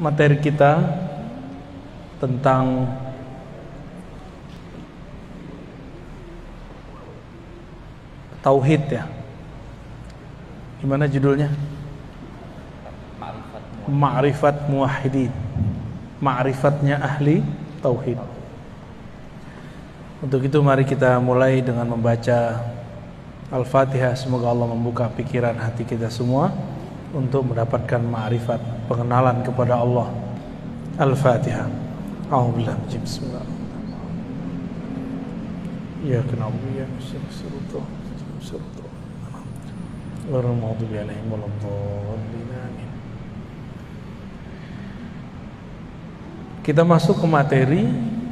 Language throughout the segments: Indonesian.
materi kita tentang tauhid ya. Gimana judulnya? Ma'rifat muwahhidin. Ma'rifatnya ahli tauhid. Untuk itu mari kita mulai dengan membaca Al-Fatihah. Semoga Allah membuka pikiran hati kita semua untuk mendapatkan ma'rifat, pengenalan kepada Allah. Al-Fatihah. A'udzubillahi minasy syaitonir rajim. Ya kana ya syukur syukur. Warahmatullahi wabarakatuh. Kita masuk ke materi,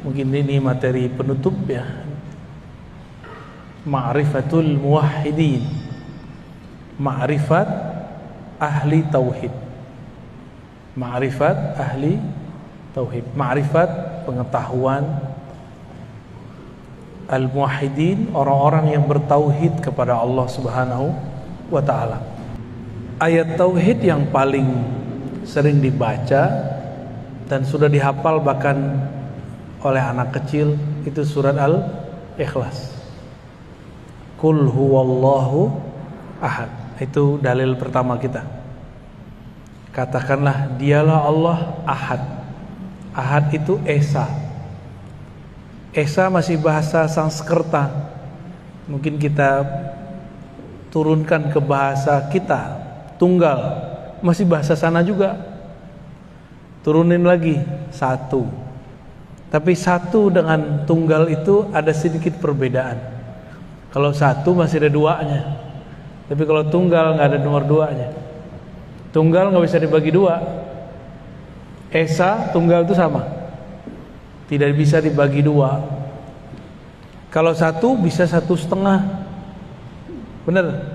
mungkin ini materi penutup ya. Ma'rifatul muwahhidin. Ma'rifat ahli tauhid. Ma'rifat ahli tauhid. Ma'rifat pengetahuan al-muwahhidin, orang-orang yang bertauhid kepada Allah Subhanahu wa taala. Ayat tauhid yang paling sering dibaca dan sudah dihafal bahkan oleh anak kecil itu surat Al-Ikhlas. Qul huwallahu ahad. Itu dalil pertama kita. Katakanlah dialah Allah ahad. Ahad itu esa. Esa masih bahasa Sanskerta. Mungkin kita turunkan ke bahasa kita, tunggal, masih bahasa sana juga. Turunin lagi satu. Tapi satu dengan tunggal itu ada sedikit perbedaan. Kalau satu masih ada duanya, tapi kalau tunggal nggak ada nomor duanya. Tunggal nggak bisa dibagi dua. Esa tunggal itu sama, tidak bisa dibagi dua. Kalau satu bisa 1,5, bener.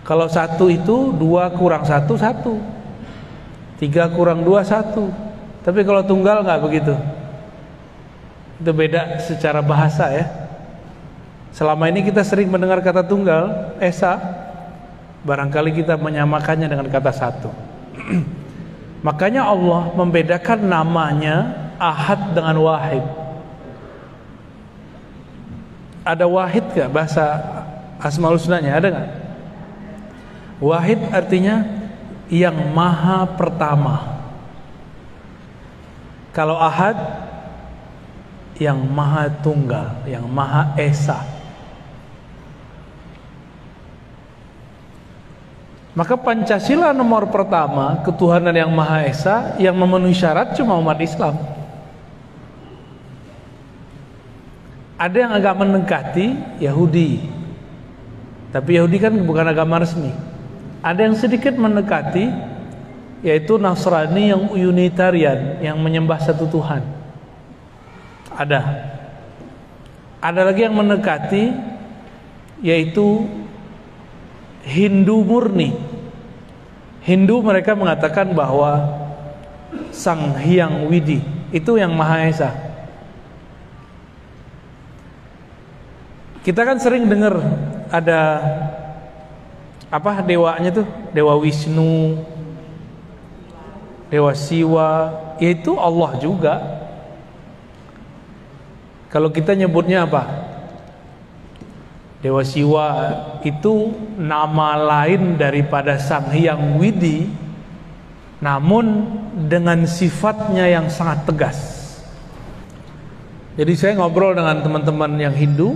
Kalau satu itu 2 kurang 1 1, 3 kurang 2 1. Tapi kalau tunggal nggak begitu. Itu beda secara bahasa ya. Selama ini kita sering mendengar kata tunggal, esa. Barangkali kita menyamakannya dengan kata satu. Makanya Allah membedakan namanya ahad dengan wahid. Ada wahid gak bahasa Asmaul Husnanya? Ada gak? Wahid artinya yang maha pertama. Kalau ahad yang maha tunggal, yang maha esa. Maka Pancasila nomor pertama, ketuhanan yang maha esa, yang memenuhi syarat cuma umat Islam. Ada yang agak mendekati Yahudi, tapi Yahudi kan bukan agama resmi. Ada yang sedikit mendekati, yaitu Nasrani yang Unitarian, yang menyembah satu Tuhan. Ada lagi yang mendekati, yaitu Hindu murni. Hindu mereka mengatakan bahwa Sang Hyang Widi itu yang Maha Esa. Kita kan sering dengar ada apa dewanya tuh, Dewa Wisnu, Dewa Siwa, yaitu Allah juga. Kalau kita nyebutnya apa? Dewa Siwa itu nama lain daripada Sang Hyang Widi, namun dengan sifatnya yang sangat tegas. Jadi saya ngobrol dengan teman-teman yang Hindu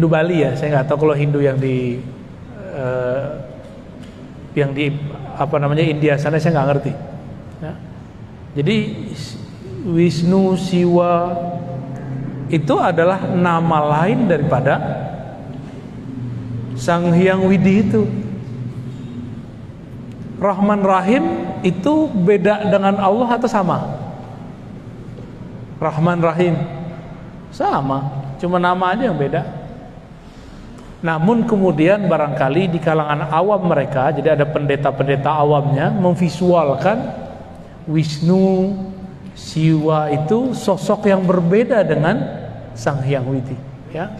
Bali ya, saya nggak tahu kalau Hindu yang di apa namanya India sana saya nggak ngerti. Ya. Jadi Wisnu, Siwa itu adalah nama lain daripada Sang Hyang Widi itu. Rahman Rahim itu beda dengan Allah atau sama? Rahman Rahim sama, cuma nama aja yang beda. Namun kemudian barangkali di kalangan awam mereka, jadi ada pendeta-pendeta awamnya memvisualkan Wisnu, Siwa itu sosok yang berbeda dengan Sang Hyang Widi, ya.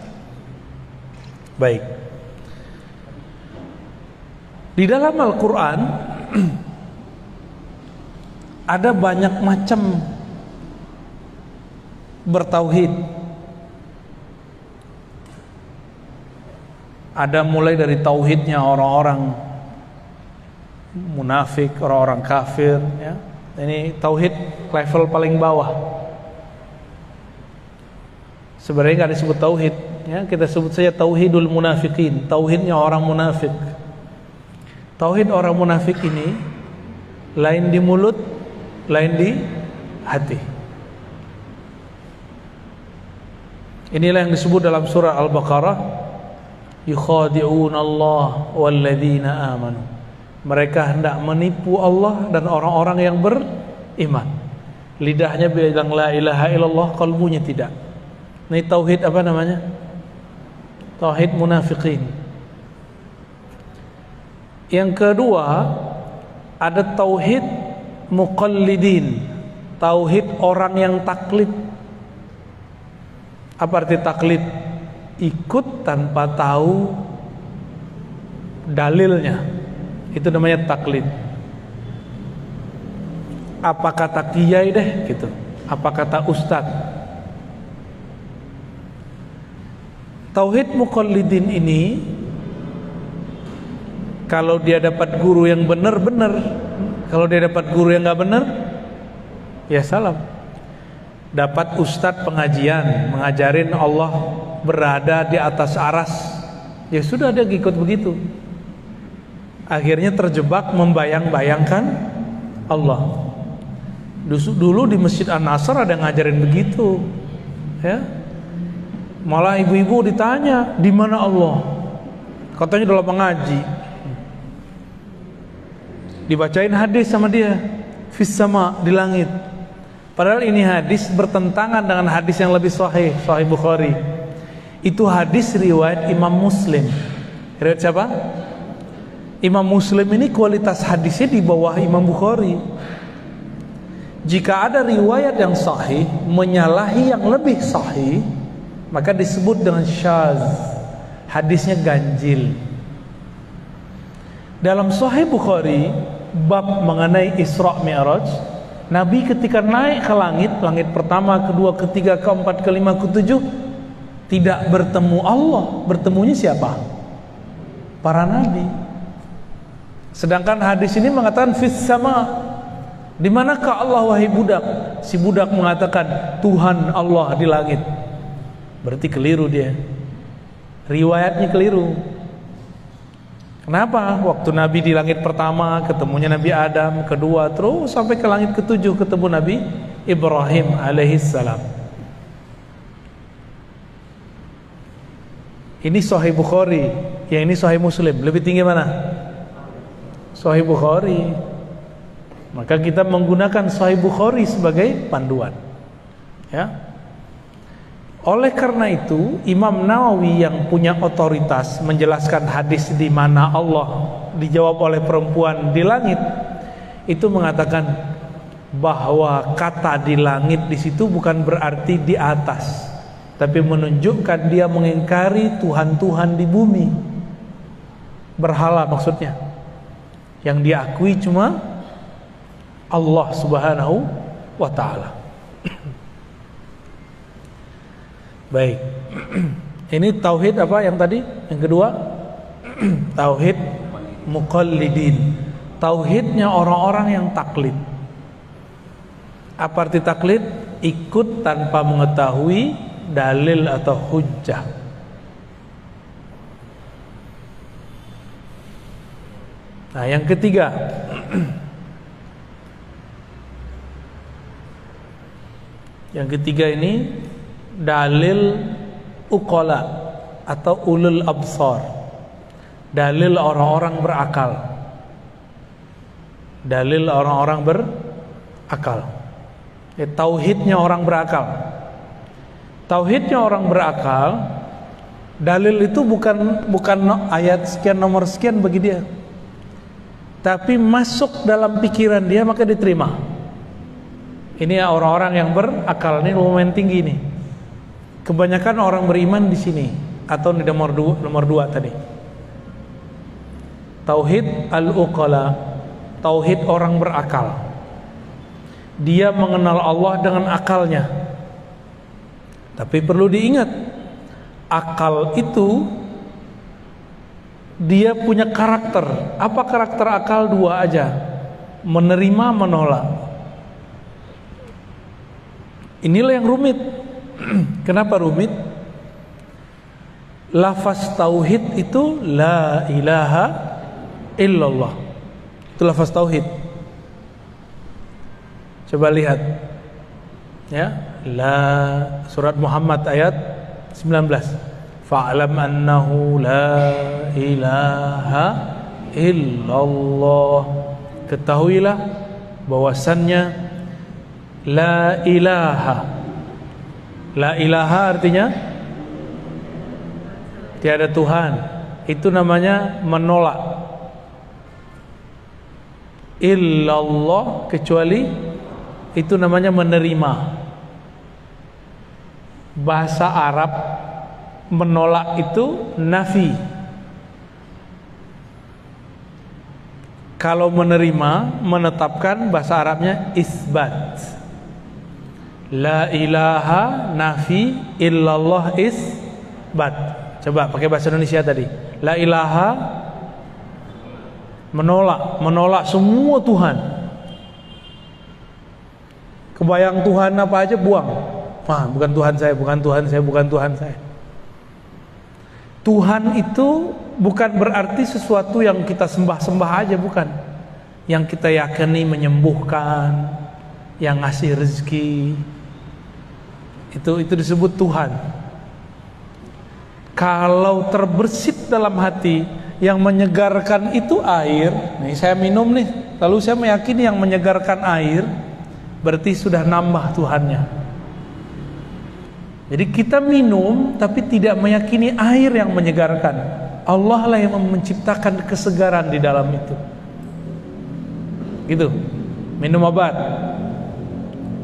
Baik. Di dalam Al-Quran ada banyak macam bertauhid. Ada mulai dari tauhidnya orang-orang munafik, orang-orang kafir, ya. Ini tauhid level paling bawah. Sebenarnya nggak disebut tauhid, ya. Kita sebut saja tauhidul munafikin, tauhidnya orang munafik. Tauhid orang munafik ini lain di mulut, lain di hati. Inilah yang disebut dalam surah Al-Baqarah, yukhadi'una Allah walladzina amanu. Mereka hendak menipu Allah dan orang-orang yang beriman. Lidahnya bilang la ilaha illallah, kalbunya tidak. Ini tauhid apa namanya? Tauhid munafikin. Yang kedua, ada tauhid muqallidin, tauhid orang yang taklid. Apa arti taklid? Ikut tanpa tahu dalilnya. Itu namanya taklid. Apa kata kiai deh gitu, apa kata ustad. Tauhid muqallidin ini, kalau dia dapat guru yang benar-benar, kalau dia dapat guru yang nggak benar, ya salam. Dapat ustadz pengajian mengajarin Allah berada di atas aras, ya sudah, dia ikut begitu. Akhirnya terjebak membayang-bayangkan Allah. Dulu di Masjid An-Nasr ada yang ngajarin begitu, ya. Malah ibu-ibu ditanya, di mana Allah? Katanya dalam mengaji. Dibacain hadis sama dia, fis sama, di langit. Padahal ini hadis bertentangan dengan hadis yang lebih sahih, Sahih Bukhari. Itu hadis riwayat Imam Muslim. Riwayat siapa? Imam Muslim ini kualitas hadisnya di bawah Imam Bukhari. Jika ada riwayat yang sahih menyalahi yang lebih sahih, maka disebut dengan syaz, hadisnya ganjil. Dalam Sahih Bukhari, bab mengenai Isra Mi'raj, Nabi ketika naik ke langit, langit pertama, kedua, ketiga, keempat, kelima, ketujuh, tidak bertemu Allah. Bertemunya siapa? Para nabi. Sedangkan hadis ini mengatakan fis sama. Di manakah Allah wahai budak? Si budak mengatakan Tuhan Allah di langit. Berarti keliru dia. Riwayatnya keliru. Kenapa? Waktu Nabi di langit pertama ketemunya Nabi Adam, kedua, terus sampai ke langit ketujuh ketemu Nabi Ibrahim alaihissalam. Ini Sahih Bukhari, yang ini Sahih Muslim. Lebih tinggi mana? Sahih Bukhari. Maka kita menggunakan Sahih Bukhari sebagai panduan, ya. Oleh karena itu, Imam Nawawi yang punya otoritas menjelaskan hadis di mana Allah dijawab oleh perempuan di langit, itu mengatakan bahwa kata di langit di situ bukan berarti di atas, tapi menunjukkan dia mengingkari Tuhan-Tuhan di bumi. Berhala maksudnya. Yang diakui cuma Allah Subhanahu wa ta'ala. Baik. Ini tauhid apa yang tadi? Yang kedua, tauhid muqallidin. Tauhidnya orang-orang yang taklid. Apa arti taklid? Ikut tanpa mengetahui dalil atau hujjah. Nah, yang ketiga, yang ketiga ini dalil uqala atau ulul absar, dalil orang-orang berakal, dalil orang-orang berakal. Tauhidnya orang berakal. Tauhidnya orang berakal, dalil itu bukan ayat sekian nomor sekian bagi dia, tapi masuk dalam pikiran dia maka diterima. Ini orang-orang yang berakal, ini momen tinggi nih. Kebanyakan orang beriman di sini atau di nomor dua tadi. Tauhid al-uqala, tauhid orang berakal. dia mengenal Allah dengan akalnya. Tapi perlu diingat, akal itu dia punya karakter. Apa karakter akal? Dua aja, menerima, menolak. Inilah yang rumit. Kenapa rumit? Lafaz tauhid itu la ilaha illallah. Itu lafaz tauhid. Coba lihat, ya, surat Muhammad ayat 19. Fa'lam annahu la ilaha illallah. Ketahuilah bahwasannya la ilaha. La ilaha artinya tiada Tuhan. Itu namanya menolak. Illallah, kecuali, itu namanya menerima. Bahasa Arab menolak itu nafi. Kalau menerima, menetapkan, bahasa Arabnya isbat. La ilaha nafi, illallah isbat. Coba pakai bahasa Indonesia tadi. La ilaha menolak semua Tuhan. Kebayang Tuhan apa aja buang. Wah, bukan Tuhan saya, bukan Tuhan saya, bukan Tuhan saya. Tuhan itu bukan berarti sesuatu yang kita sembah-sembah aja, bukan. Yang kita yakini menyembuhkan, yang ngasih rezeki. Itu disebut Tuhan. Kalau terbersit dalam hati, yang menyegarkan itu air. Nih saya minum nih, lalu saya meyakini yang menyegarkan air, berarti sudah nambah Tuhannya. Jadi kita minum tapi tidak meyakini air yang menyegarkan. Allah lah yang menciptakan kesegaran di dalam itu. Gitu. Minum obat.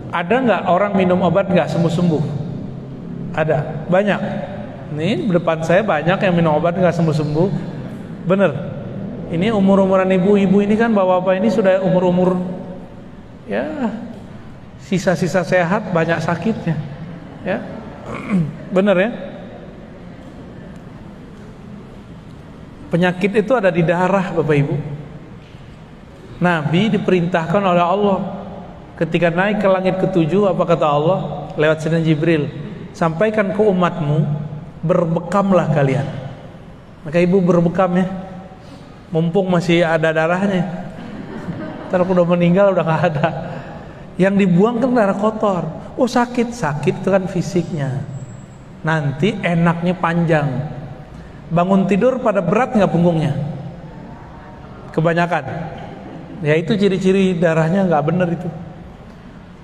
Ada nggak orang minum obat nggak sembuh-sembuh? Ada, banyak. Nih depan saya banyak yang minum obat nggak sembuh-sembuh. Bener. Ini umur-umuran ibu-ibu ini kan, bapak-bapak ini sudah umur-umur, ya, sisa-sisa sehat, banyak sakitnya, ya. Bener ya. Penyakit itu ada di darah, Bapak Ibu. Nabi diperintahkan oleh Allah ketika naik ke langit ketujuh, apa kata Allah lewat Sayyidina Jibril? Sampaikan ke umatmu, berbekamlah kalian. Maka ibu berbekam ya, mumpung masih ada darahnya. Ntar udah meninggal udah gak ada. Yang dibuang kan darah kotor. Oh sakit itu kan fisiknya. Nanti enaknya panjang. Bangun tidur pada berat nggak punggungnya? Kebanyakan. Ya itu ciri-ciri darahnya nggak bener itu.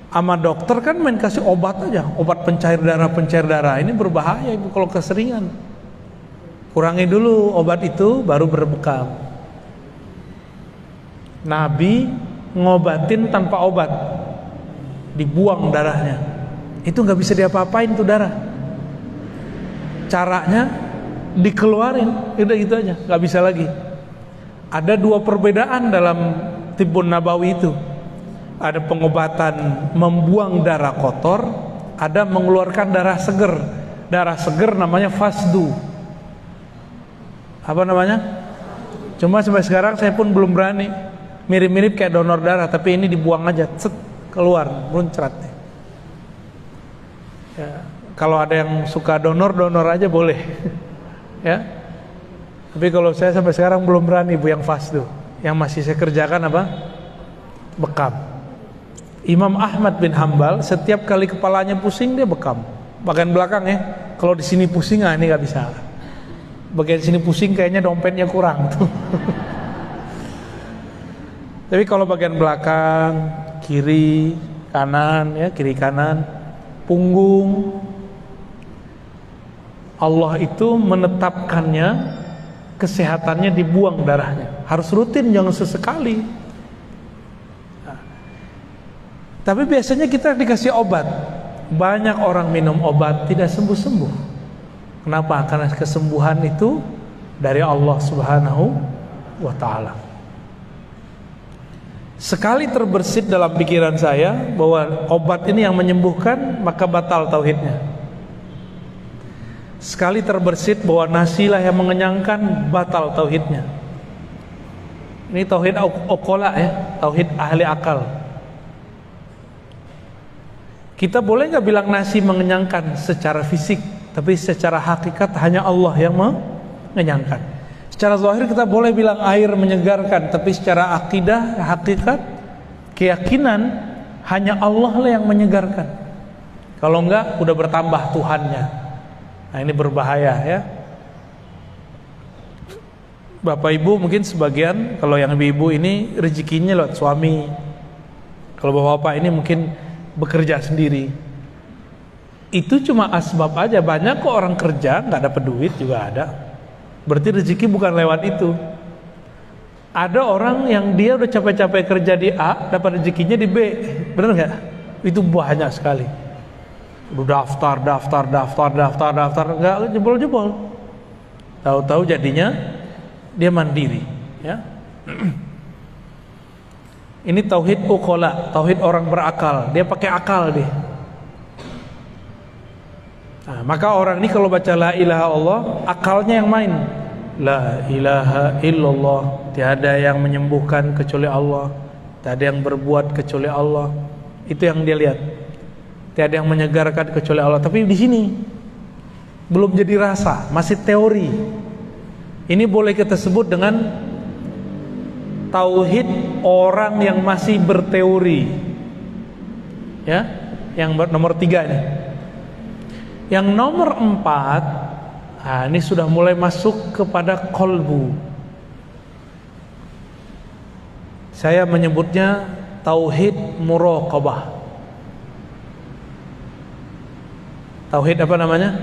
Sama dokter kan main kasih obat aja, obat pencair darah. Ini berbahaya ibu kalau keseringan. Kurangi dulu obat itu, baru berbekam. Nabi ngobatin tanpa obat, dibuang darahnya. Itu nggak bisa diapa-apain tuh darah. Caranya dikeluarin, udah gitu aja, nggak bisa lagi. Ada dua perbedaan dalam Tibbun Nabawi itu. Ada pengobatan membuang darah kotor, ada mengeluarkan darah seger. Darah seger namanya fasdu. Apa namanya? Cuma sampai sekarang saya pun belum berani. Mirip-mirip kayak donor darah, tapi ini dibuang aja, set, keluar, muncrat. Ya, kalau ada yang suka donor aja boleh. Ya. Tapi kalau saya sampai sekarang belum berani bu yang fasdu. Yang masih saya kerjakan apa? Bekam. Imam Ahmad bin Hambal setiap kali kepalanya pusing dia bekam. Bagian belakang ya. Kalau di sini pusing, ini nggak bisa. Bagian sini pusing kayaknya dompetnya kurang tuh. Tapi kalau bagian belakang, kiri, kanan, ya kiri kanan, punggung, Allah itu menetapkannya, kesehatannya dibuang darahnya. Harus rutin, jangan sesekali. Nah, tapi biasanya kita dikasih obat. Banyak orang minum obat tidak sembuh-sembuh. Kenapa? Karena kesembuhan itu dari Allah Subhanahu wa ta'ala. Sekali terbersit dalam pikiran saya bahwa obat ini yang menyembuhkan, maka batal tauhidnya. Sekali terbersit bahwa nasilah yang mengenyangkan, batal tauhidnya. Ini tauhid uqala ya, tauhid ahli akal. Kita boleh nggak bilang nasi mengenyangkan secara fisik, tapi secara hakikat hanya Allah yang mengenyangkan. Secara zahir kita boleh bilang air menyegarkan, tapi secara akidah, hakikat, keyakinan hanya Allah lah yang menyegarkan. Kalau enggak, udah bertambah Tuhannya. Nah, ini berbahaya ya. Bapak Ibu mungkin sebagian, kalau yang ibu-ibu ini rezekinya lewat suami. Kalau bapak-bapak ini mungkin bekerja sendiri. Itu cuma asbab aja. Banyak kok orang kerja nggak dapat duit juga ada. Berarti rezeki bukan lewat itu. Ada orang yang dia udah capek-capek kerja di A, dapat rezekinya di B. Benar nggak? Itu banyak sekali. Udah daftar, nggak jebol-jebol. Tahu-tahu jadinya dia mandiri. Ya. Ini tauhid uqala, tauhid orang berakal. Dia pakai akal deh. Nah, maka orang ini kalau baca la ilaha Allah, akalnya yang main. La ilaha illallah, tiada yang menyembuhkan kecuali Allah, tiada yang berbuat kecuali Allah. Itu yang dia lihat. Tiada yang menyegarkan kecuali Allah. Tapi di sini belum jadi rasa, masih teori. Ini boleh kita sebut dengan tauhid orang yang masih berteori. Ya, yang nomor 3 ini. Yang nomor 4, nah ini sudah mulai masuk kepada kolbu. Saya menyebutnya tauhid muraqabah. Tauhid apa namanya?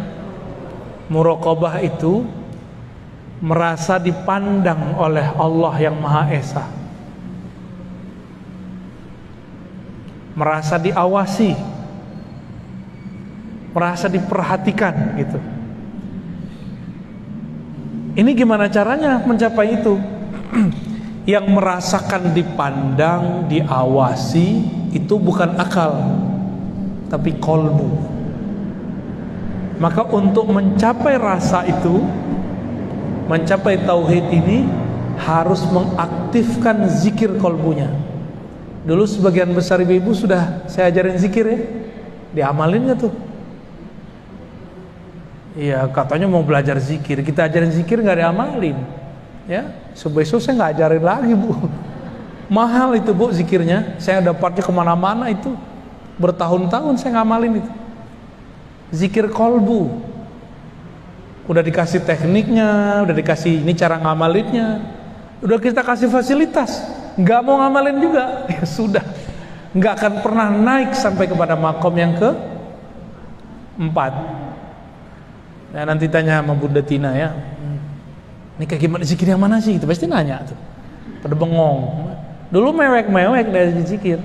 Muraqabah itu merasa dipandang oleh Allah yang Maha Esa, merasa diawasi, merasa diperhatikan gitu. Ini gimana caranya mencapai itu? Yang merasakan dipandang, diawasi itu bukan akal, tapi kolbu. Maka untuk mencapai rasa itu, mencapai tauhid ini, harus mengaktifkan zikir kolbunya. Dulu sebagian besar ibu-ibu sudah saya ajarin zikir ya, diamalinnya tuh. Iya, katanya mau belajar zikir, kita ajarin zikir nggak diamalin, ya. Besok saya nggak ajarin lagi bu. Mahal itu bu zikirnya, saya dapatnya kemana-mana itu, bertahun-tahun saya ngamalin itu. Zikir kolbu, udah dikasih tekniknya, udah dikasih ini cara ngamalinnya, udah kita kasih fasilitas, nggak mau ngamalin juga, ya sudah, nggak akan pernah naik sampai kepada makom yang ke-4. Ya, nanti tanya sama Bunda Tina ya, ini kayak gimana zikir yang mana sih? Itu pasti nanya tuh, pada bengong. Dulu mewek-mewek dari zikir.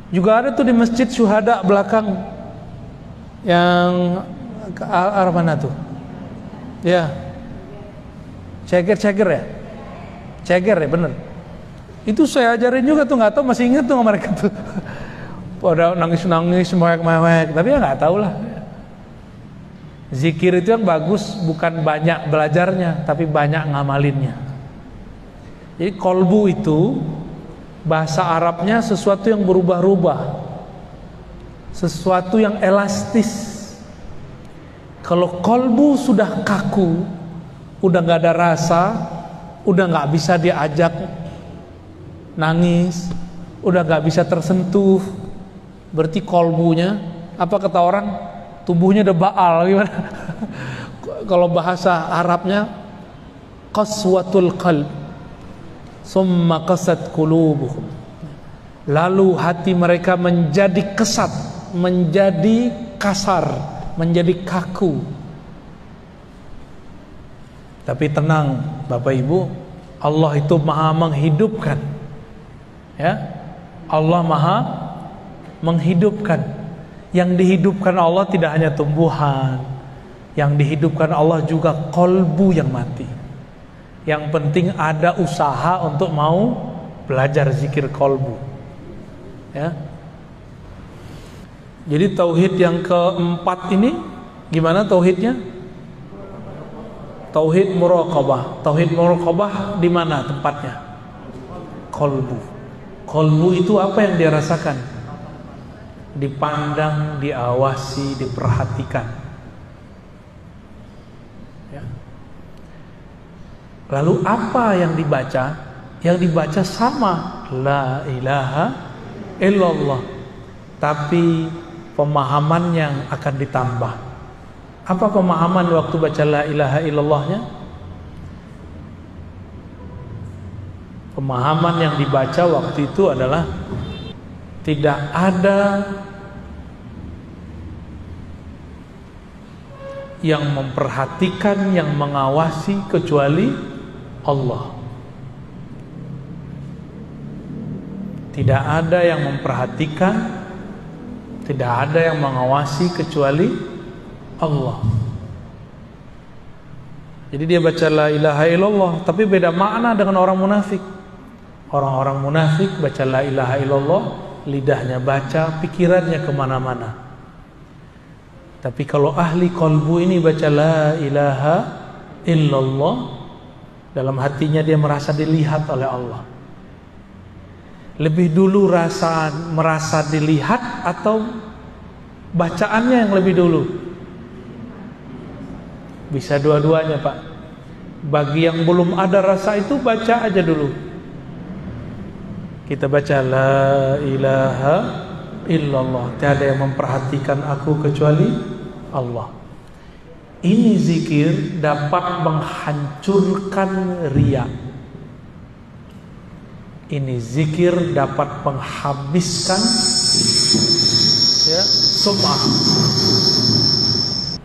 Juga ada tuh di Masjid Syuhada belakang, yang ke arah mana tuh? Ya, ceger ya, ceger ya bener. Itu saya ajarin juga tuh, nggak tahu masih inget tuh mereka tuh. Pada nangis-nangis, mewek-mewek, tapi ya nggak tahu lah. Zikir itu yang bagus bukan banyak belajarnya, tapi banyak ngamalinnya. Jadi kolbu itu bahasa Arabnya sesuatu yang berubah-ubah, sesuatu yang elastis. Kalau kolbu sudah kaku, udah nggak ada rasa, udah nggak bisa diajak nangis, udah nggak bisa tersentuh, berarti kolbunya, apa kata orang, tubuhnya udah baal gimana? Kalau bahasa Arabnya qaswatul qalb, summa qasat qulubuhum. Lalu hati mereka menjadi kesat, menjadi kasar, menjadi kaku. Tapi tenang Bapak Ibu, Allah itu maha menghidupkan. Ya, Allah maha menghidupkan. Yang dihidupkan Allah tidak hanya tumbuhan, yang dihidupkan Allah juga kolbu yang mati. Yang penting ada usaha untuk mau belajar zikir kolbu. Ya. Jadi tauhid yang keempat ini gimana tauhidnya? Tauhid muraqabah. Tauhid muraqabah di mana tempatnya? Kolbu. Kolbu itu apa yang dia rasakan? Dipandang, diawasi, diperhatikan. Ya. Lalu apa yang dibaca? Yang dibaca sama, la ilaha illallah. Tapi pemahaman yang akan ditambah. Apa pemahaman waktu baca la ilaha illallahnya? Pemahaman yang dibaca waktu itu adalah tidak ada yang memperhatikan, yang mengawasi kecuali Allah. Tidak ada yang memperhatikan, tidak ada yang mengawasi kecuali Allah. Jadi dia baca la ilaha illallah, tapi beda makna dengan orang munafik. Orang-orang munafik baca la ilaha illallah, lidahnya baca, pikirannya kemana-mana. Tapi kalau ahli kolbu ini baca la ilaha illallah, dalam hatinya dia merasa dilihat oleh Allah. Lebih dulu merasa dilihat atau bacaannya yang lebih dulu? Bisa dua-duanya, Pak. Bagi yang belum ada rasa itu, baca aja dulu. Kita baca la ilaha illallah, tiada yang memperhatikan aku kecuali Allah. Ini zikir dapat menghancurkan riya. Ini zikir dapat menghabiskan sum'ah.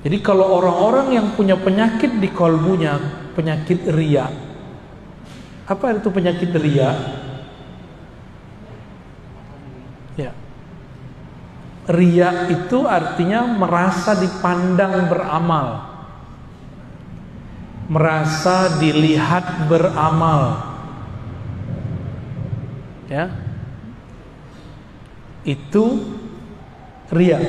Jadi kalau orang-orang yang punya penyakit di kolbunya, penyakit riya. Apa itu penyakit riya? Ya. Riya itu artinya merasa dipandang beramal, merasa dilihat beramal. Ya, itu riya.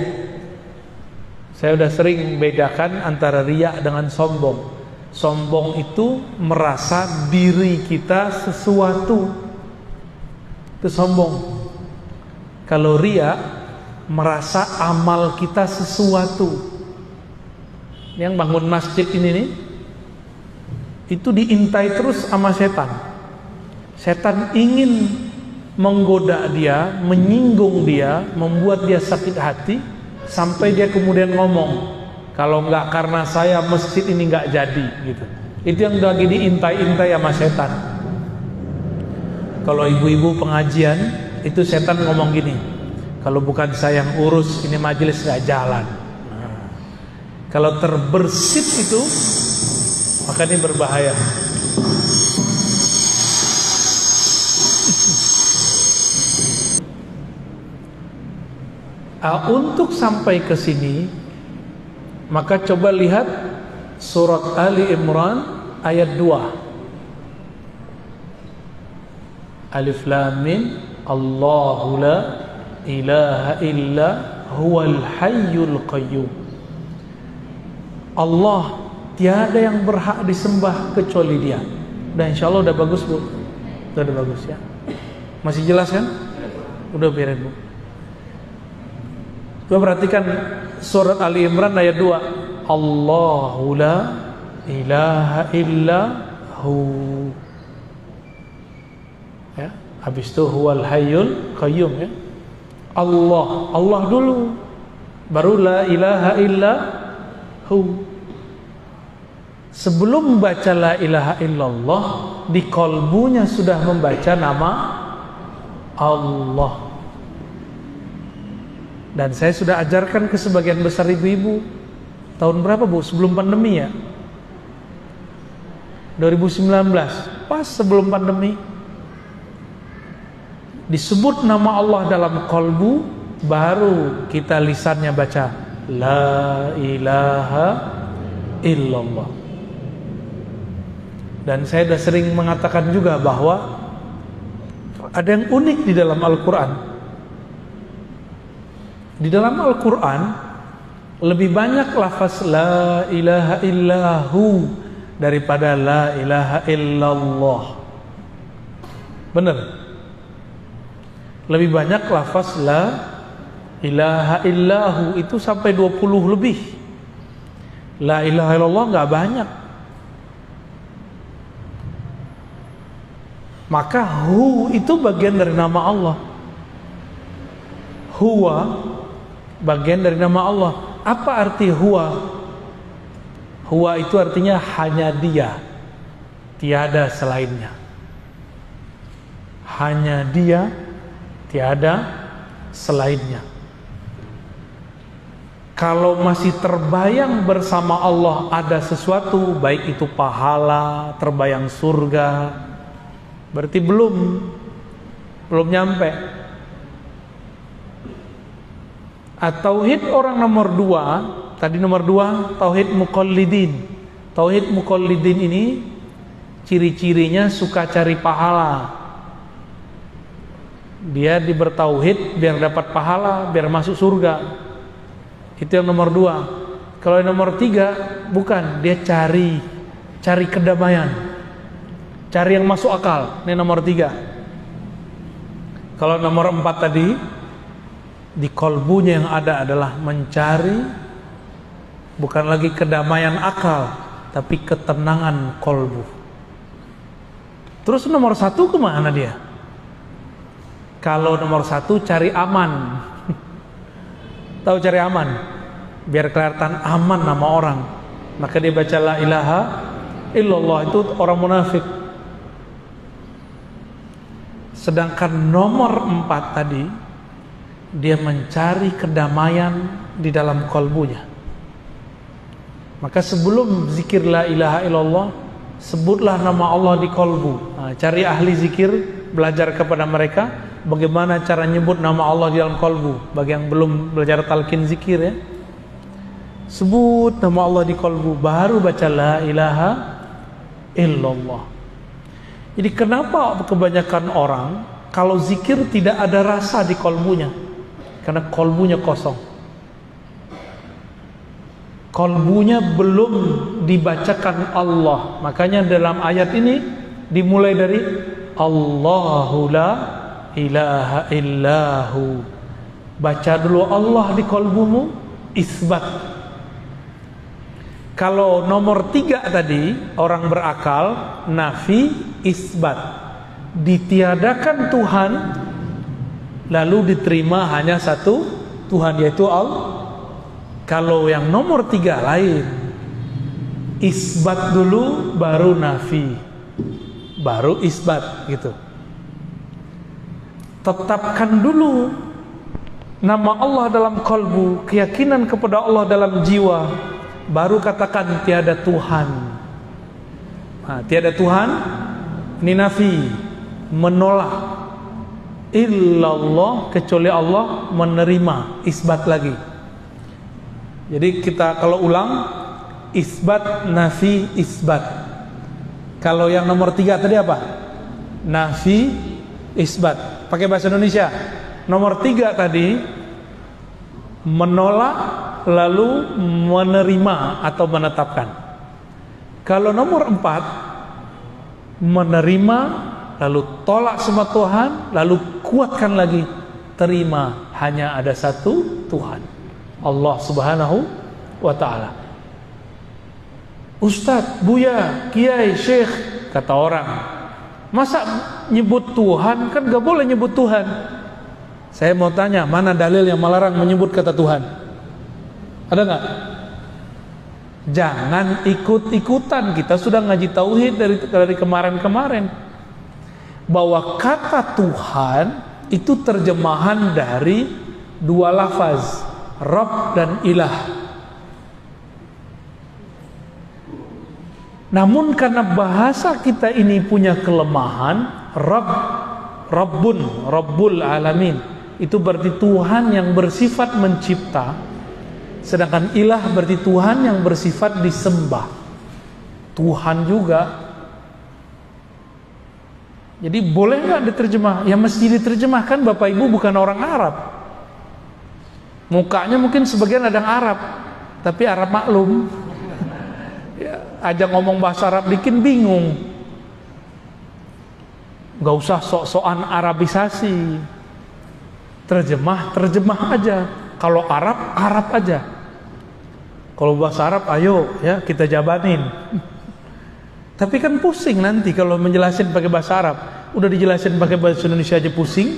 Saya sudah sering bedakan antara riya dengan sombong. Sombong itu merasa diri kita sesuatu, itu sombong. Kalau riya merasa amal kita sesuatu. Yang bangun masjid ini nih, itu diintai terus sama setan. Setan ingin menggoda dia, menyinggung dia, membuat dia sakit hati, sampai dia kemudian ngomong, kalau enggak karena saya masjid ini enggak jadi, gitu. Itu yang lagi diintai-intai sama setan. Kalau ibu-ibu pengajian, itu setan ngomong gini, kalau bukan saya yang urus, ini majelis enggak jalan. Kalau terbersit itu, maka ini berbahaya. Untuk sampai ke sini, maka coba lihat surat Ali Imran ayat 2. Alif Lam Mim, Allahu la ilaha illa huwal hayyul qayyum. Allah tiada yang berhak disembah kecuali Dia. Dan insyaallah udah bagus, Bu. Udah bagus ya. Masih jelas kan? Udah beres, Bu. Coba perhatikan surat Ali Imran ayat 2. Allahu la ilaha illa hu. Ya, habis itu huwal hayyul qayyum ya. Allah dulu, baru la ilaha illa hu. Sebelum baca la ilaha illallah, di kolbunya sudah membaca nama Allah. Dan saya sudah ajarkan ke sebagian besar ibu-ibu. Tahun berapa, Bu? Sebelum pandemi ya? 2019, pas sebelum pandemi. Disebut nama Allah dalam kolbu, baru kita lisannya baca la ilaha illallah. Dan saya sudah sering mengatakan juga bahwa Ada yang unik di dalam Al-Quran. Di dalam Al-Quran lebih banyak lafaz la ilaha illahu daripada la ilaha illallah. Benar? Lebih banyak lafaz la ilaha illahu itu sampai 20 lebih. La ilaha illallah nggak banyak. Maka hu itu bagian dari nama Allah. Huwa bagian dari nama Allah. Apa arti huwa? Huwa itu artinya hanya dia, tiada selainnya. Hanya dia, tiada selainnya. Kalau masih terbayang bersama Allah ada sesuatu, baik itu pahala, terbayang surga, berarti belum nyampe. Tauhid orang nomor 2, tadi nomor 2 tauhid muqallidin. Tauhid muqallidin ini ciri-cirinya suka cari pahala. Dia bertauhid biar dapat pahala, biar masuk surga. Itu yang nomor 2. Kalau yang nomor 3 bukan, dia cari kedamaian, cari yang masuk akal. Ini nomor 3. Kalau nomor 4 tadi, di kolbunya yang ada adalah mencari bukan lagi kedamaian akal, tapi ketenangan kolbu. Terus nomor 1 kemana dia? Kalau nomor 1 cari aman. Tahu cari aman? Biar kelihatan aman nama orang, maka dia baca la ilaha illallah. Itu orang munafik. Sedangkan nomor 4 tadi, dia mencari kedamaian di dalam kolbunya. Maka sebelum zikir la ilaha illallah, sebutlah nama Allah di kolbu. Cari ahli zikir, belajar kepada mereka bagaimana cara nyebut nama Allah di dalam kolbu. Bagi yang belum belajar talqin zikir ya, sebut nama Allah di kolbu, baru baca la ilaha illallah. Jadi kenapa kebanyakan orang kalau zikir tidak ada rasa di kolbunya? Karena kolbunya kosong. Kolbunya belum dibacakan Allah. Makanya dalam ayat ini dimulai dari Allahu la ilaha illahu. Baca dulu Allah di kolbumu, isbat. Kalau nomor 3 tadi, orang berakal, nafi, isbat. Ditiadakan Tuhan, lalu diterima hanya satu Tuhan, yaitu Allah. Kalau yang nomor 3 lain, isbat dulu baru nafi, baru isbat gitu. Tetapkan dulu nama Allah dalam kalbu, keyakinan kepada Allah dalam jiwa, baru katakan tiada Tuhan. Tiada Tuhan ini nafi, menolak. Illallah, kecuali Allah, menerima, isbat lagi. Jadi kita kalau ulang, isbat, nafi, isbat. Kalau yang nomor 3 tadi apa? Nafi, isbat. Pakai bahasa Indonesia. Nomor 3 tadi menolak lalu menerima atau menetapkan. Kalau nomor 4 menerima lalu tolak semua Tuhan, lalu kuatkan lagi, terima hanya ada satu Tuhan, Allah Subhanahu wa ta'ala. Ustadz, Buya, Kiai, Syekh, kata orang, masa nyebut Tuhan? Kan gak boleh nyebut Tuhan. Saya mau tanya, mana dalil yang melarang menyebut kata Tuhan? Ada gak? Jangan ikut-ikutan. Kita sudah ngaji tauhid dari kemarin-kemarin, bahwa kata Tuhan itu terjemahan dari 2 lafaz, Rabb dan Ilah. Namun karena bahasa kita ini punya kelemahan, Rabbun, Rabbul Alamin, itu berarti Tuhan yang bersifat mencipta, sedangkan Ilah berarti Tuhan yang bersifat disembah. Tuhan juga Jadi boleh nggak diterjemah? Ya mesti diterjemahkan, Bapak Ibu bukan orang Arab. Mukanya mungkin sebagian ada yang Arab, tapi Arab maklum. Ya, ajak ngomong bahasa Arab bikin bingung. Nggak usah sok-sokan Arabisasi. Terjemah aja. Kalau Arab, Arab aja. Kalau bahasa Arab, ayo ya kita jabanin. Tapi kan pusing nanti kalau menjelasin pakai bahasa Arab. Udah dijelasin pakai bahasa Indonesia aja pusing.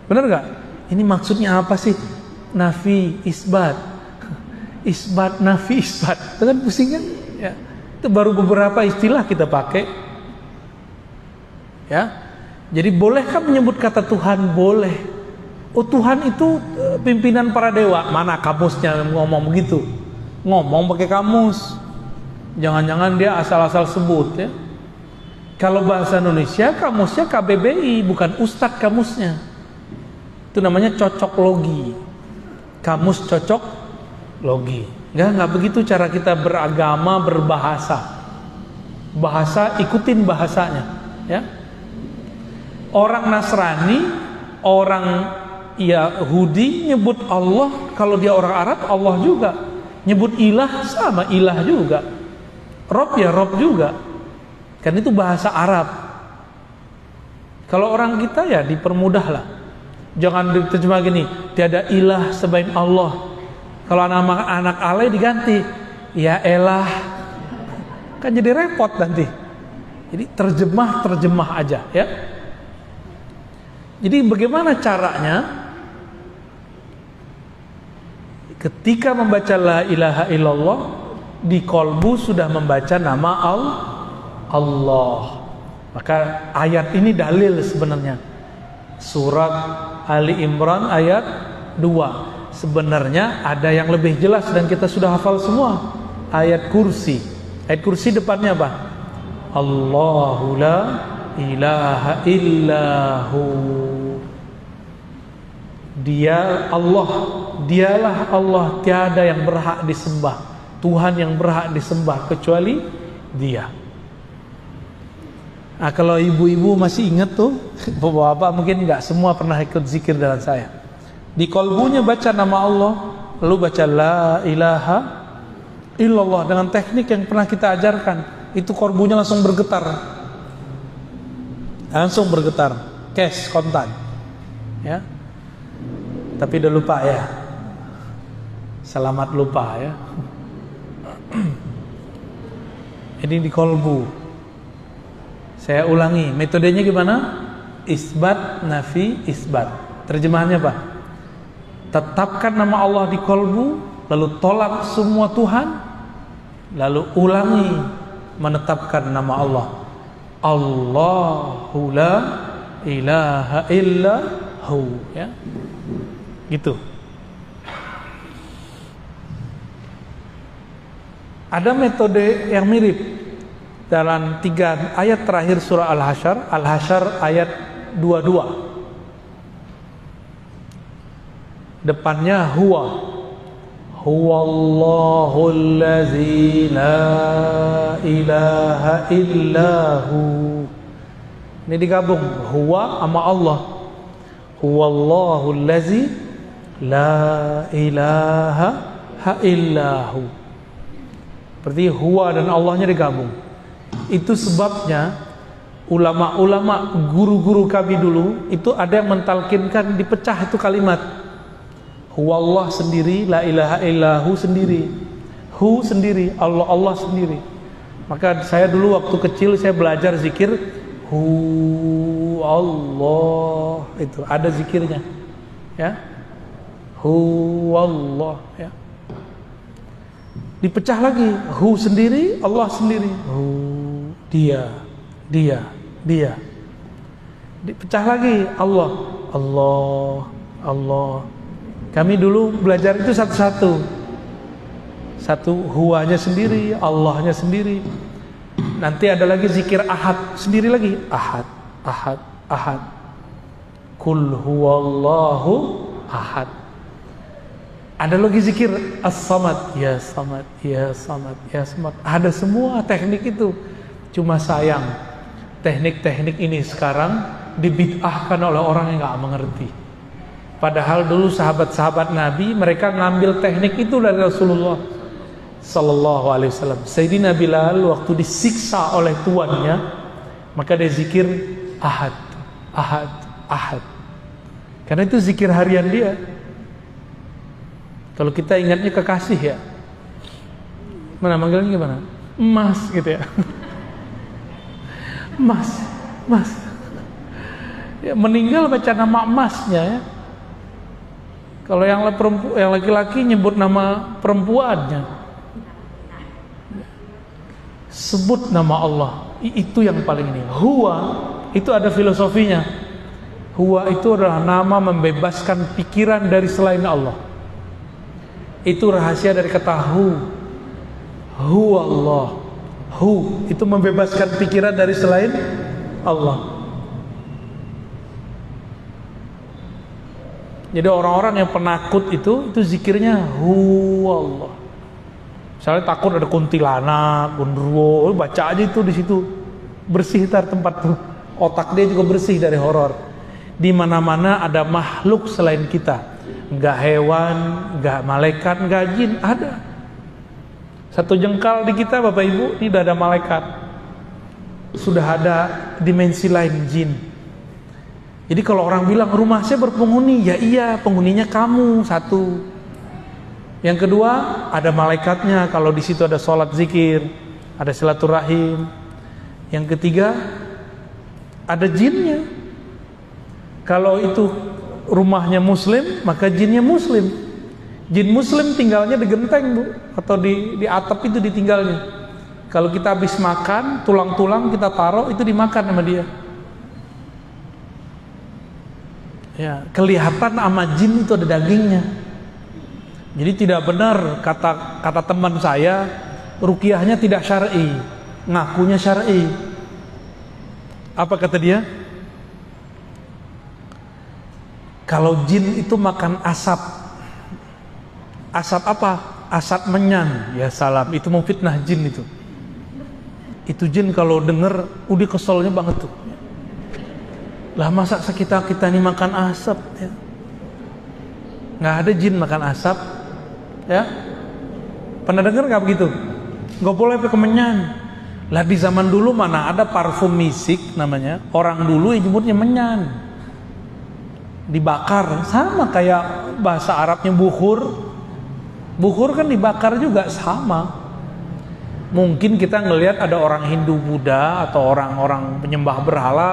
Bener gak? Ini maksudnya apa sih? Nafi, isbat. Isbat, nafi, isbat. Itu kan pusing kan? Ya. Itu baru beberapa istilah kita pakai. Ya. Jadi bolehkah menyebut kata Tuhan? Boleh. Oh, Tuhan itu pimpinan para dewa. Mana kamusnya ngomong begitu? Ngomong pakai kamus. Jangan-jangan dia asal-asal sebut ya. Kalau bahasa Indonesia kamusnya KBBI, bukan Ustadz kamusnya. Itu namanya cocok logi. Kamus cocok logi. Enggak begitu cara kita beragama, berbahasa. Bahasa ikutin bahasanya, ya. Orang Nasrani, orang Yahudi nyebut Allah, kalau dia orang Arab Allah juga. Nyebut ilah sama ilah juga. Rob ya Rob juga. Kan itu bahasa Arab. Kalau orang kita ya dipermudah lah. Jangan diterjemah gini, tiada ilah selain Allah. Kalau anak alay diganti, ya elah. Kan jadi repot nanti. Jadi terjemah aja ya. Jadi bagaimana caranya? Ketika membaca la ilaha illallah, di kolbu sudah membaca nama Allah. Maka ayat ini dalil sebenarnya. Surat Ali Imran ayat 2. Sebenarnya ada yang lebih jelas dan kita sudah hafal semua. Ayat kursi. Ayat kursi depannya apa? Allahu la ilaha illahu. Dia Allah, dialah Allah, tiada yang berhak disembah. Tuhan yang berhak disembah kecuali Dia. Nah, kalau ibu-ibu masih ingat tuh, bapak-bapak mungkin nggak semua pernah ikut zikir dengan saya. Di kolbunya baca nama Allah, lalu baca la ilaha illallah dengan teknik yang pernah kita ajarkan. Itu kolbunya langsung bergetar, cash kontan, ya. Tapi udah lupa ya. Selamat lupa ya. Ini di kolbu. Saya ulangi, metodenya gimana? Isbat, nafi, isbat. Terjemahannya apa? Tetapkan nama Allah di kolbu, lalu tolak semua Tuhan, lalu ulangi menetapkan nama Allah. Allahu la ilaha illahu, ya. Gitu. Ada metode yang mirip dalam 3 ayat terakhir surah Al-Hasyr. Al-Hasyr ayat 22. Depannya huwa. Huwallahul ladzi la ilaha illahu. Ini digabung, huwa sama Allah. Huwallahul ladzi la ilaha illahu. Berarti huwa dan Allahnya digabung. Itu sebabnya ulama-ulama, guru-guru kami dulu itu ada yang mentalkinkan dipecah itu kalimat. Huwallah sendiri, la ilaha illahu sendiri, hu sendiri, Allah sendiri. Maka saya dulu waktu kecil saya belajar zikir hu Allah, itu ada zikirnya, ya. Hu Allah, ya. Dipecah lagi, hu sendiri, Allah sendiri, hu dia. Dipecah lagi, Allah. Kami dulu belajar itu satu-satu. Satu huwanya sendiri, Allahnya sendiri. Nanti ada lagi zikir ahad sendiri lagi, ahad. Kul huwallahu ahad. Ada lagi zikir as-samad, ya samad. Ada semua teknik itu. Cuma sayang teknik-teknik ini sekarang dibid'ahkan oleh orang yang nggak mengerti. Padahal dulu sahabat-sahabat Nabi mereka ngambil teknik itu dari Rasulullah Sallallahu Alaihi Wasallam. Sayyidina Bilal waktu disiksa oleh tuannya, maka dia zikir Ahad, Ahad, Ahad. Karena itu zikir harian dia. Kalau kita ingatnya kekasih ya, mana manggilnya gimana? Mas gitu ya. Mas, Mas. Ya, meninggal baca nama emasnya ya. Kalau yang laki-laki nyebut nama perempuannya, sebut nama Allah, itu yang paling ini. Huwa itu ada filosofinya. Huwa itu adalah nama membebaskan pikiran dari selain Allah. Itu rahasia dari kata hu. Huwa Allah. Hu itu membebaskan pikiran dari selain Allah. Jadi orang-orang yang penakut itu zikirnya Huwa Allah. Misalnya takut ada kuntilanak, gundurwo, baca aja itu di situ. Bersih tar tempat tuh. Otak dia juga bersih dari horor. Di mana-mana ada makhluk selain kita. Enggak hewan, enggak malaikat, enggak jin, ada. Satu jengkal di kita Bapak Ibu, ini udah ada malaikat. Sudah ada dimensi lain jin. Jadi kalau orang bilang rumah saya berpenghuni, ya iya penghuninya kamu satu. Yang kedua ada malaikatnya kalau di situ ada sholat zikir, ada silaturahim. Yang ketiga ada jinnya. Kalau itu rumahnya muslim maka jinnya muslim. Jin muslim tinggalnya di genteng Bu, atau di atap itu ditinggalnya. Kalau kita habis makan tulang-tulang kita taruh itu dimakan sama dia. Ya, kelihatan sama jin itu ada dagingnya. Jadi tidak benar kata teman saya, ruqyahnya tidak syar'i, ngakunya syar'i. Apa kata dia? Kalau jin itu makan asap. Asap apa? Asap menyan. Ya salam, itu mau fitnah jin itu. Itu jin kalau denger, udah keselnya banget tuh. Lah masa kita ini makan asap ya? Nggak ada jin makan asap ya? Pernah dengar nggak begitu? Nggak boleh pakai menyan. Lah di zaman dulu mana ada parfum misik namanya, orang dulu yang nyebutnya menyan, dibakar, sama kayak bahasa Arabnya bukhur. Bukhur kan dibakar juga, sama. Mungkin kita ngelihat ada orang Hindu Buddha atau orang-orang penyembah berhala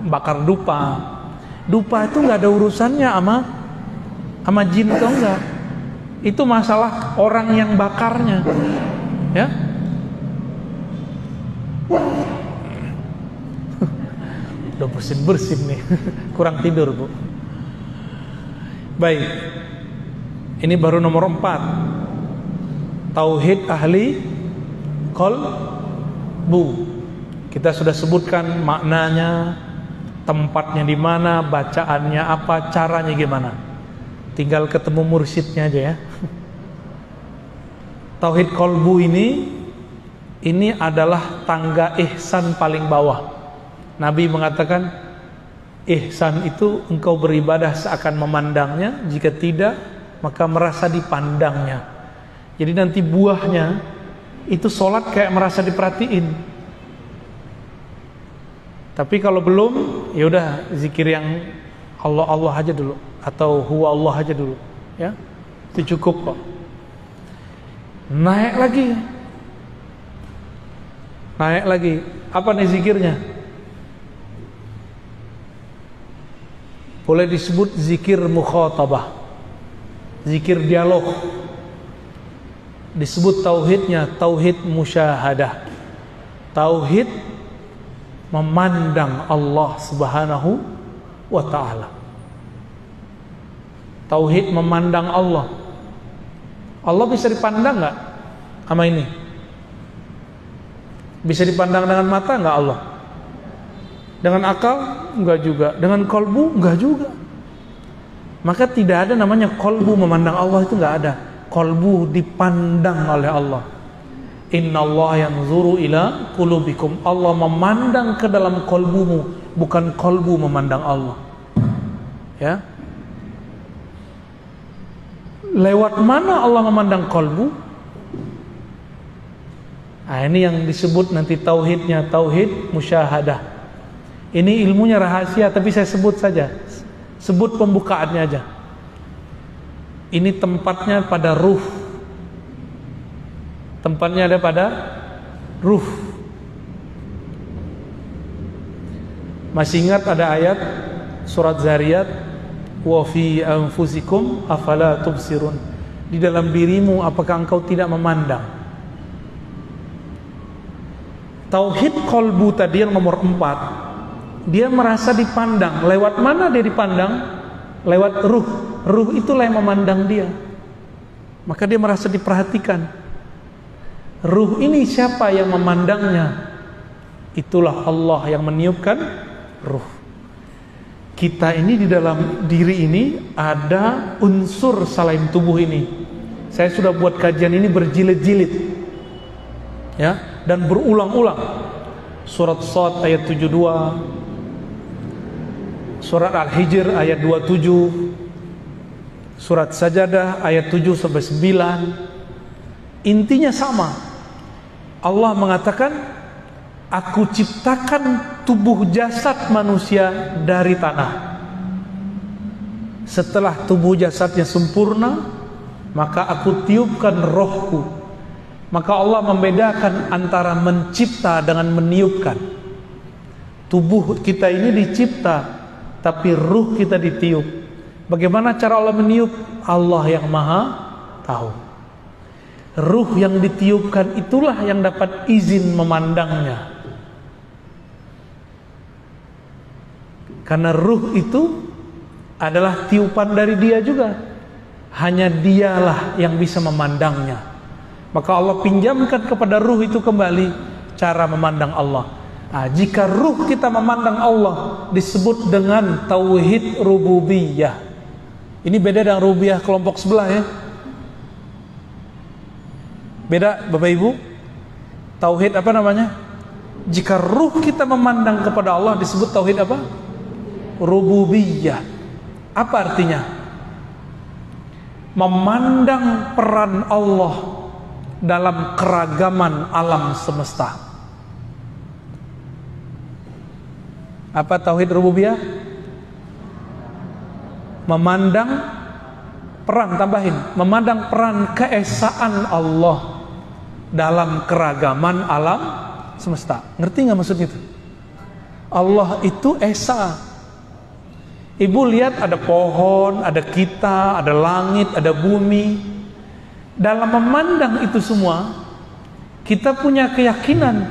bakar dupa. Dupa itu nggak ada urusannya sama jin atau enggak. Itu masalah orang yang bakarnya. Ya. Udah bersin nih. Kurang tidur, Bu. Baik. Ini baru nomor 4. Tauhid ahli qalbu. Kita sudah sebutkan maknanya, tempatnya di mana, bacaannya apa, caranya gimana. Tinggal ketemu mursyidnya aja ya. Tauhid qalbu ini adalah tangga ihsan paling bawah. Nabi mengatakan ihsan itu engkau beribadah seakan memandangnya, jika tidak maka merasa dipandangnya. Jadi nanti buahnya itu sholat kayak merasa diperhatiin. Tapi kalau belum, ya udah zikir yang Allah aja dulu atau huwa Allah aja dulu, ya. Itu cukup kok. Naik lagi. Apa nih zikirnya? Boleh disebut zikir mukhatabah, zikir dialog. Disebut tauhidnya tauhid musyahadah, tauhid memandang Allah Subhanahu wa ta'ala. Tauhid memandang Allah. Allah bisa dipandang nggak sama ini? Bisa dipandang dengan mata nggak Allah? Dengan akal? Enggak juga. Dengan kolbu? Enggak juga. Maka tidak ada namanya kolbu memandang Allah, itu enggak ada. Kolbu dipandang oleh Allah. Innallaha yanzuru ila qulubikum. Allah memandang ke dalam kolbumu, bukan kolbu memandang Allah. Ya. Lewat mana Allah memandang kolbu? Nah, ini yang disebut nanti tauhidnya, tauhid musyahadah. Ini ilmunya rahasia, tapi saya sebut saja. Sebut pembukaannya aja. Ini tempatnya pada ruh. Tempatnya ada pada ruh. Masih ingat ada ayat surat Zariyat, wa fi anfusikum afala tubsirun. Di dalam dirimu apakah engkau tidak memandang? Tauhid kolbu tadi yang nomor 4, dia merasa dipandang. Lewat mana dia dipandang? Lewat ruh. Ruh itulah yang memandang dia. Maka dia merasa diperhatikan. Ruh ini siapa yang memandangnya? Itulah Allah yang meniupkan ruh. Kita ini di dalam diri ini ada unsur selain tubuh ini. Saya sudah buat kajian ini berjilid-jilid, ya, dan berulang-ulang. Surat Shad ayat 72, surat Al-Hijr ayat 27, surat Sajadah ayat 7 sampai 9. Intinya sama. Allah mengatakan, aku ciptakan tubuh jasad manusia dari tanah. Setelah tubuh jasadnya sempurna, maka aku tiupkan rohku. Maka Allah membedakan antara mencipta dengan meniupkan. Tubuh kita ini dicipta, tapi ruh kita ditiup. Bagaimana cara Allah meniup? Allah yang maha tahu. Ruh yang ditiupkan itulah yang dapat izin memandangnya. Karena ruh itu adalah tiupan dari dia juga. Hanya dialah yang bisa memandangnya. Maka Allah pinjamkan kepada ruh itu kembali cara memandang Allah. Nah, jika ruh kita memandang Allah, disebut dengan tauhid rububiyah. Ini beda dengan rububiyah kelompok sebelah, ya. Beda Bapak Ibu. Tauhid apa namanya? Jika ruh kita memandang kepada Allah, disebut tauhid apa? Rububiyah. Apa artinya? Memandang peran Allah dalam keragaman alam semesta. Apa tauhid rububiyah? Memandang peran, tambahin, memandang peran keesaan Allah dalam keragaman alam semesta. Ngerti nggak maksud itu? Allah itu esa. Ibu lihat ada pohon, ada kita, ada langit, ada bumi. Dalam memandang itu semua, kita punya keyakinan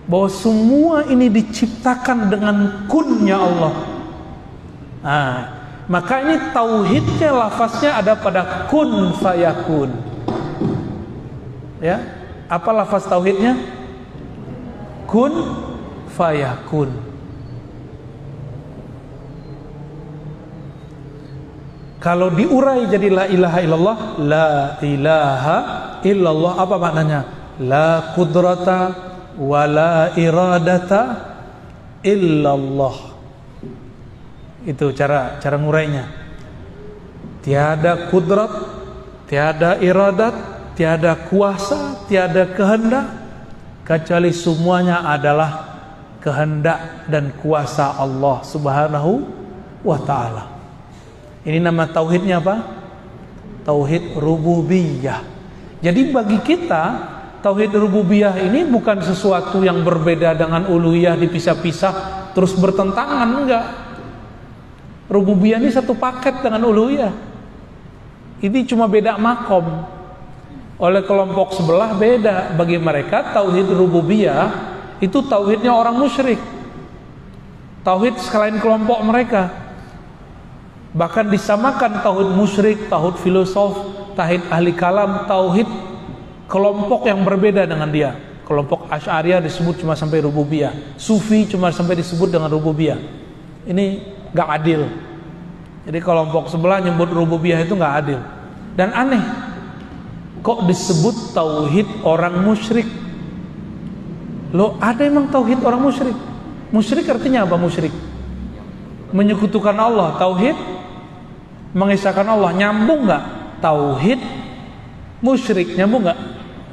bahwa semua ini diciptakan dengan kunnya Allah. Nah, maka ini tauhidnya, lafaznya ada pada kun fayakun. Ya, apa lafaz tauhidnya? Kun fayakun. Kalau diurai jadi la ilaha illallah, la ilaha illallah, apa maknanya? La qudrata wa la iradata illallah. Itu cara ngurainya. Tiada kudrat, tiada iradat, tiada kuasa, tiada kehendak, kecuali semuanya adalah kehendak dan kuasa Allah Subhanahu wa ta'ala. Ini nama tauhidnya apa? Tauhid rububiyah. Jadi bagi kita, tauhid rububiyah ini bukan sesuatu yang berbeda dengan uluhiyah dipisah-pisah terus bertentangan, enggak. Rububiyah ini satu paket dengan uluhiyah. Ini cuma beda makom. Oleh kelompok sebelah beda. Bagi mereka tauhid rububiyah itu tauhidnya orang musyrik. Tauhid selain kelompok mereka. Bahkan disamakan tauhid musyrik, tauhid filosof, tauhid ahli kalam, tauhid kelompok yang berbeda dengan dia. Kelompok Asy'ariyah disebut cuma sampai rububiyah. Sufi cuma sampai disebut dengan rububiyah. Ini gak adil. Jadi kelompok sebelah nyebut rububiyah itu gak adil dan aneh. kok disebut tauhid orang musyrik? Loh, ada emang tauhid orang musyrik? Musyrik artinya apa musyrik? Menyekutukan Allah. Tauhid mengesahkan Allah. Nyambung nggak? Tauhid musyrik nyambung nggak?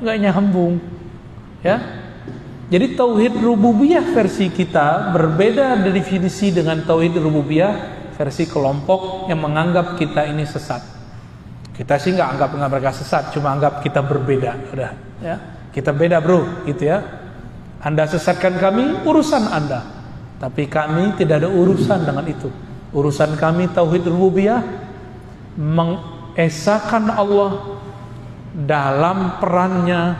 Nggak nyambung, ya. Jadi tauhid rububiyah versi kita berbeda definisi dengan tauhid rububiyah versi kelompok yang menganggap kita ini sesat. Kita sih nggak anggap mereka sesat, cuma anggap kita berbeda. Udah, ya. Kita beda bro, gitu ya. Anda sesatkan kami, urusan Anda. Tapi kami tidak ada urusan dengan itu. Urusan kami tauhid rububiyah, mengesahkan Allah dalam perannya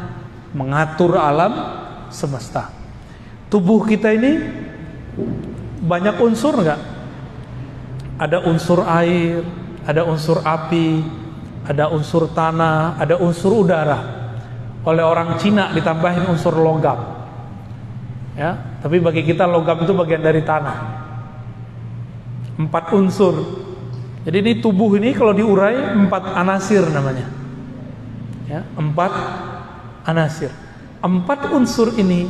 mengatur alam semesta. Tubuh kita ini banyak unsur enggak? Ada unsur air, ada unsur api, ada unsur tanah, ada unsur udara. Oleh orang Cina ditambahin unsur logam. Ya, tapi bagi kita logam itu bagian dari tanah. 4 unsur. Jadi ini tubuh ini kalau diurai 4 anasir namanya. Ya, 4 anasir. 4 unsur ini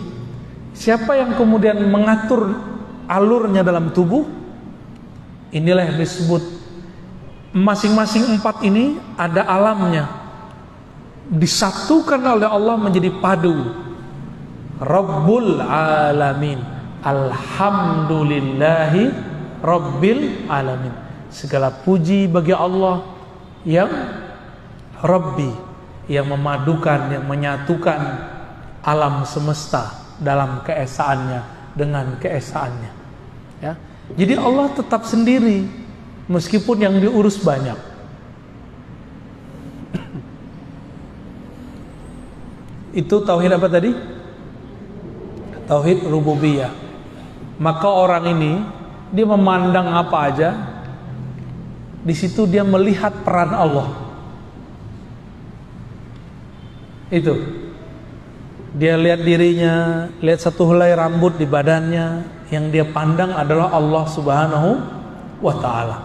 siapa yang kemudian mengatur alurnya dalam tubuh? Inilah yang disebut masing-masing 4 ini ada alamnya. Disatukan oleh Allah menjadi padu. Rabbul alamin. Alhamdulillahi Rabbil alamin. Segala puji bagi Allah yang Rabbi, yang memadukan, yang menyatukan alam semesta dalam keesaannya dengan keesaannya. Ya. Jadi Allah tetap sendiri meskipun yang diurus banyak. Itu tauhid apa tadi? Tauhid rububiyah. Maka orang ini dia memandang apa aja, di situ dia melihat peran Allah. Itu dia lihat dirinya, lihat satu helai rambut di badannya, yang dia pandang adalah Allah Subhanahu wa ta'ala.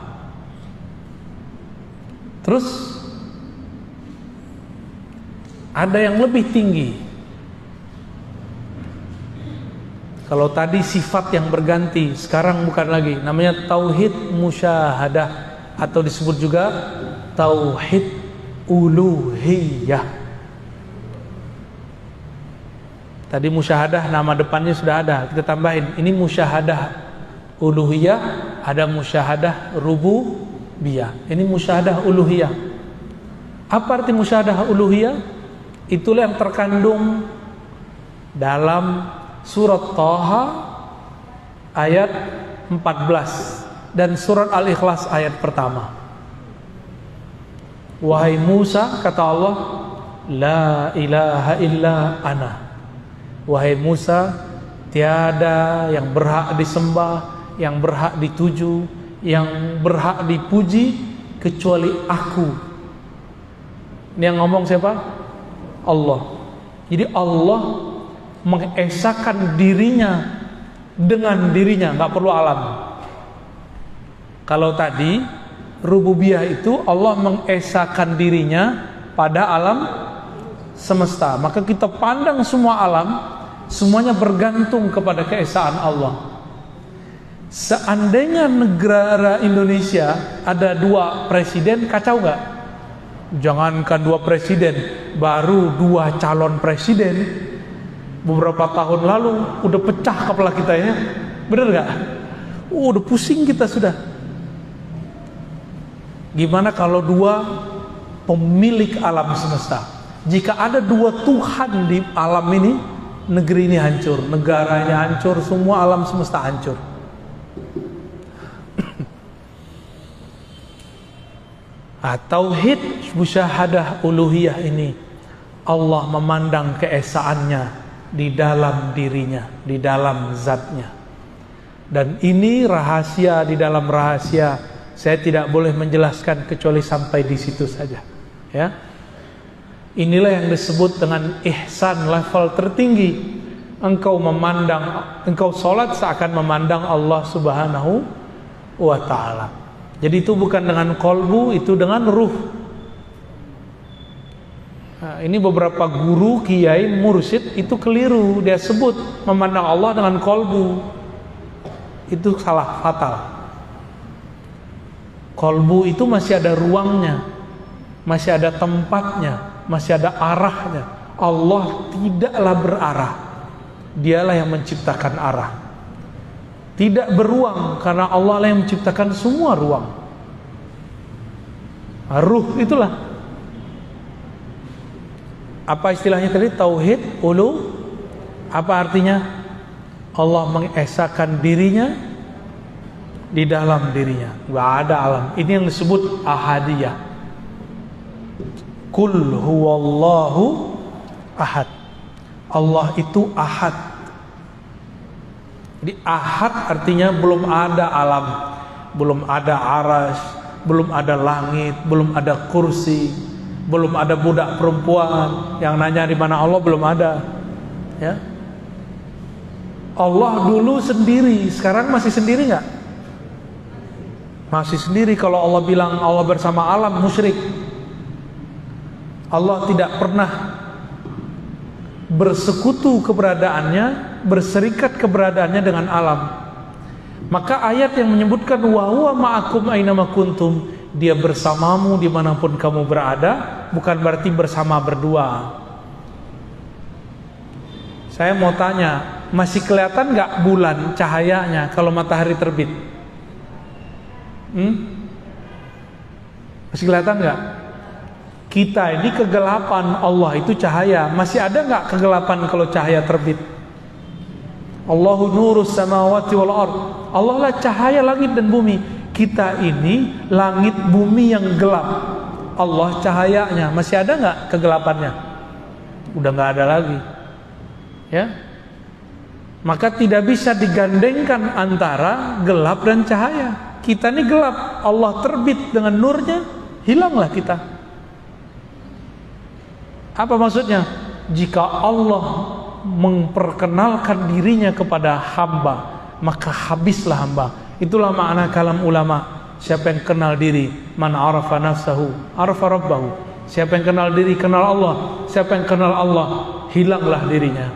Terus ada yang lebih tinggi. Kalau tadi sifat yang berganti, sekarang bukan lagi, namanya tauhid musyahadah, atau disebut juga tauhid uluhiyah. Tadi musyahadah nama depannya sudah ada, kita tambahin. Ini musyahadah uluhiyah, ada musyahadah rububiyah. Ini musyahadah uluhiyah. Apa arti musyahadah uluhiyah? Itulah yang terkandung dalam surat Thaha ayat 14 dan surat Al-Ikhlas ayat pertama. Wahai Musa, kata Allah, la ilaha illa ana. Wahai Musa, tiada yang berhak disembah, yang berhak dituju, yang berhak dipuji kecuali aku. Ini yang ngomong siapa? Allah. Jadi Allah mengesahkan dirinya dengan dirinya, nggak perlu alam. Kalau tadi rububiyah itu Allah mengesahkan dirinya pada alam semesta, maka kita pandang semua alam, semuanya bergantung kepada keesaan Allah. Seandainya negara Indonesia ada 2 presiden, kacau nggak? Jangankan 2 presiden, baru 2 calon presiden beberapa tahun lalu udah pecah kepala kita ya, bener nggak? Udah pusing kita sudah. Gimana kalau 2 pemilik alam semesta? Jika ada 2 Tuhan di alam ini, negeri ini hancur, negaranya hancur, semua alam semesta hancur. Tauhid musyahadah uluhiyah ini, Allah memandang keesaannya di dalam dirinya, di dalam zatnya. Dan ini rahasia di dalam rahasia, saya tidak boleh menjelaskan kecuali sampai di situ saja. Ya, inilah yang disebut dengan ihsan, level tertinggi. Engkau memandang, engkau sholat seakan memandang Allah Subhanahu wa ta'ala. Jadi itu bukan dengan kolbu, itu dengan ruh. Nah, ini beberapa guru, kiai, mursyid itu keliru. Dia sebut memandang Allah dengan kolbu. Itu salah fatal. Kolbu itu masih ada ruangnya, masih ada tempatnya, masih ada arahnya. Allah tidaklah berarah. Dialah yang menciptakan arah. Tidak beruang, karena Allah lah yang menciptakan semua ruang. Ruh itulah. Apa istilahnya tadi? Tauhid, ulu. Apa artinya? Allah mengesahkan dirinya di dalam dirinya. Gak ada alam. Ini yang disebut ahadiyah. Kul huwallahu ahad. Allah itu ahad. Jadi ahad artinya belum ada alam, belum ada aras, belum ada langit, belum ada kursi, belum ada budak perempuan yang nanya di mana Allah, belum ada. Ya. Allah dulu sendiri, sekarang masih sendiri nggak? Masih sendiri. Kalau Allah bilang Allah bersama alam, musyrik. Allah tidak pernah bersekutu keberadaannya, berserikat keberadaannya dengan alam. Maka ayat yang menyebutkan wa huwa ma'akum ainama kuntum, dia bersamamu dimanapun kamu berada, bukan berarti bersama berdua. Saya mau tanya, masih kelihatan nggak bulan cahayanya kalau matahari terbit? Masih kelihatan nggak? Kita ini kegelapan, Allah itu cahaya. Masih ada nggak kegelapan kalau cahaya terbit? Allahu nurus samawati wal ard. Allah lah cahaya langit dan bumi. Kita ini langit bumi yang gelap. Allah cahayanya. Masih ada nggak kegelapannya? Udah nggak ada lagi. Ya. Maka tidak bisa digandengkan antara gelap dan cahaya. Kita ini gelap, Allah terbit dengan nurnya, hilanglah kita. Apa maksudnya? Jika Allah memperkenalkan dirinya kepada hamba, maka habislah hamba. Itulah makna kalam ulama. Siapa yang kenal diri, man arafa nafsahu arafa rabbahu. Siapa yang kenal diri, kenal Allah. Siapa yang kenal Allah, hilanglah dirinya.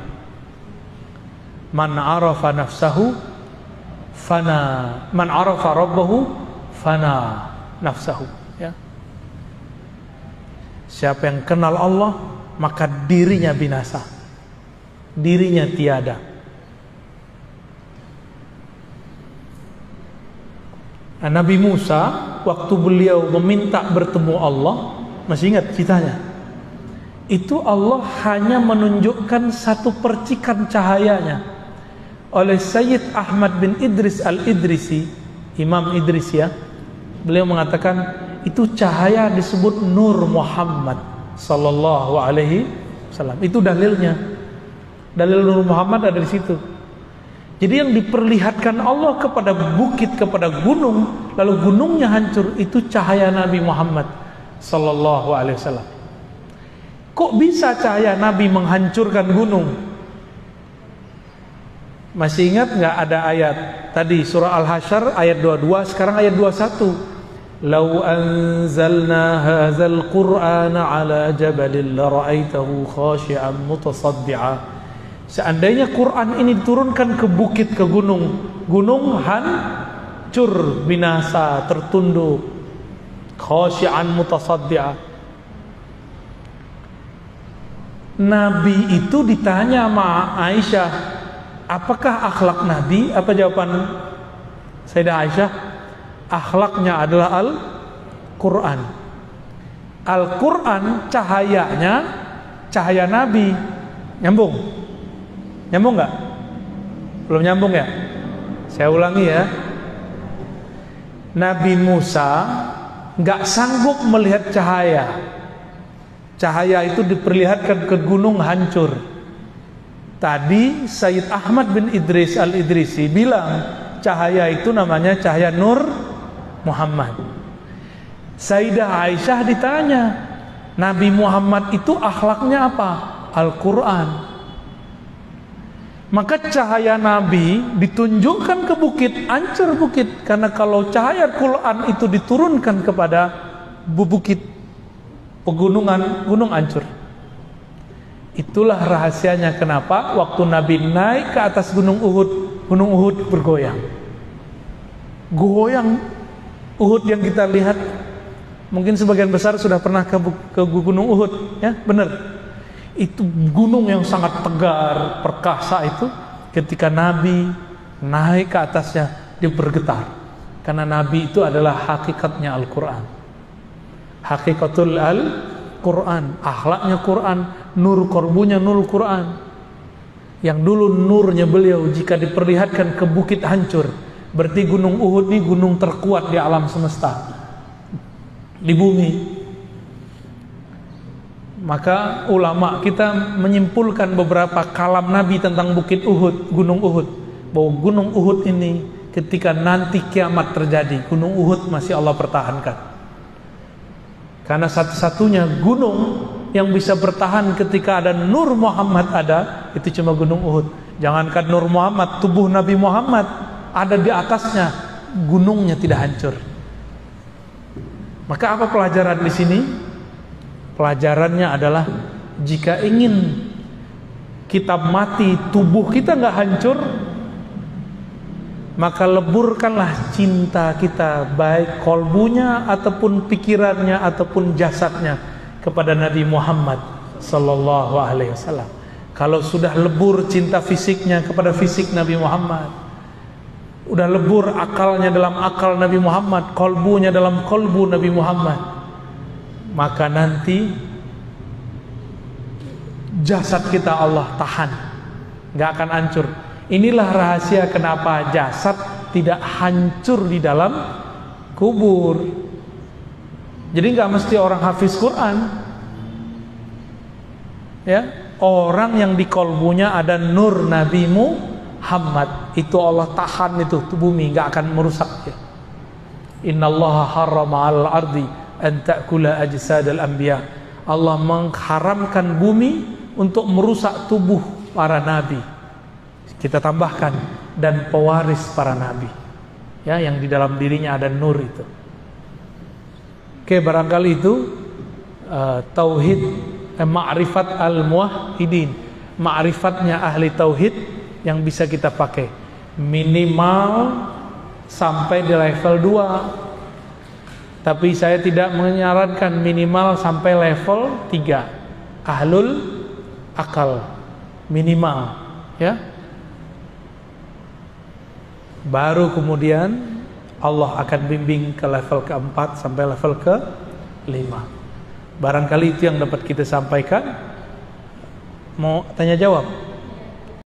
Man arafa nafsahu fana, man arafa rabbahu fana nafsahu. Ya. Siapa yang kenal Allah, maka dirinya binasa, dirinya tiada. Nah, Nabi Musa waktu beliau meminta bertemu Allah, masih ingat ceritanya? Itu Allah hanya menunjukkan satu percikan cahayanya. Oleh Sayyid Ahmad bin Idris al-Idrisi, Imam Idris ya, beliau mengatakan itu cahaya disebut Nur Muhammad sallallahu alaihi wasallam. Itu dalilnya. Dalil Nur Muhammad ada di situ. Jadi yang diperlihatkan Allah kepada bukit, kepada gunung, lalu gunungnya hancur, itu cahaya Nabi Muhammad sallallahu alaihi wasallam. Kok bisa cahaya Nabi menghancurkan gunung? Masih ingat nggak ada ayat tadi surah Al-Hasyr ayat 22, sekarang ayat 21. Lau anzalna hadzal qur'ana ala jabalin la ra'aitahu khashi'an mutasaddi'a. Seandainya Quran ini diturunkan ke bukit, ke gunung, gunung hancur, binasa, tertunduk. Khashi'an mutasaddi'a. Nabi itu ditanya sama Aisyah, apakah akhlak Nabi? Apa jawaban Sayyidah Aisyah? Akhlaknya adalah Al-Quran. Al-Quran cahayanya cahaya Nabi. Nyambung? Nyambung nggak? Belum nyambung ya? Saya ulangi ya. Nabi Musa nggak sanggup melihat cahaya. Cahaya itu diperlihatkan ke gunung hancur. Tadi Sayyid Ahmad bin Idris al-Idrisi bilang cahaya itu namanya cahaya Nur Muhammad. Sayyidah Aisyah ditanya, Nabi Muhammad itu akhlaknya apa? Al-Quran. Maka cahaya Nabi ditunjukkan ke bukit, hancur bukit. Karena kalau cahaya Al-Quran itu diturunkan kepada bukit, pegunungan, gunung hancur. Itulah rahasianya kenapa waktu Nabi naik ke atas Gunung Uhud bergoyang. Goyang Uhud yang kita lihat, mungkin sebagian besar sudah pernah ke Gunung Uhud, ya, benar. Itu gunung yang sangat tegar, perkasa itu, ketika Nabi naik ke atasnya, dia bergetar. Karena Nabi itu adalah hakikatnya Al-Quran. Hakikatul Al-Quran, akhlaknya Quran, nur korbunya nur Quran. Yang dulu nurnya beliau jika diperlihatkan ke bukit hancur, berarti Gunung Uhud ini gunung terkuat di alam semesta, di bumi. Maka ulama kita menyimpulkan beberapa kalam Nabi tentang bukit Uhud, Gunung Uhud, bahwa Gunung Uhud ini ketika nanti kiamat terjadi, Gunung Uhud masih Allah pertahankan. Karena satu-satunya gunung yang bisa bertahan ketika ada Nur Muhammad ada, itu cuma Gunung Uhud. Jangankan Nur Muhammad, tubuh Nabi Muhammad ada di atasnya, gunungnya tidak hancur. Maka apa pelajaran di sini? Pelajarannya adalah jika ingin kita mati, tubuh kita nggak hancur, maka leburkanlah cinta kita, baik kolbunya ataupun pikirannya ataupun jasadnya kepada Nabi Muhammad sallallahu alaihi wasallam. Kalau sudah lebur cinta fisiknya kepada fisik Nabi Muhammad, udah lebur akalnya dalam akal Nabi Muhammad, kolbunya dalam kolbu Nabi Muhammad, maka nanti jasad kita Allah tahan, nggak akan hancur. Inilah rahasia kenapa jasad tidak hancur di dalam kubur. Jadi nggak mesti orang hafiz Quran, ya, orang yang di kolbunya ada nur Nabi Muhammad, itu Allah tahan itu bumi, nggak akan merusak ya. Innallaha harrama 'alal ardi an ta'kula ajsadal anbiya. Allah mengharamkan bumi untuk merusak tubuh para nabi. Kita tambahkan dan pewaris para nabi, ya, yang di dalam dirinya ada nur itu. Oke, barangkali itu tauhid, ma'rifat al-muwahhidin, ma'rifatnya ahli tauhid yang bisa kita pakai minimal sampai di level 2. Tapi saya tidak menyarankan minimal sampai level 3, ahlul akal minimal, ya. Baru kemudian Allah akan bimbing ke level ke-4 sampai level ke-5. Barangkali itu yang dapat kita sampaikan. Mau tanya jawab?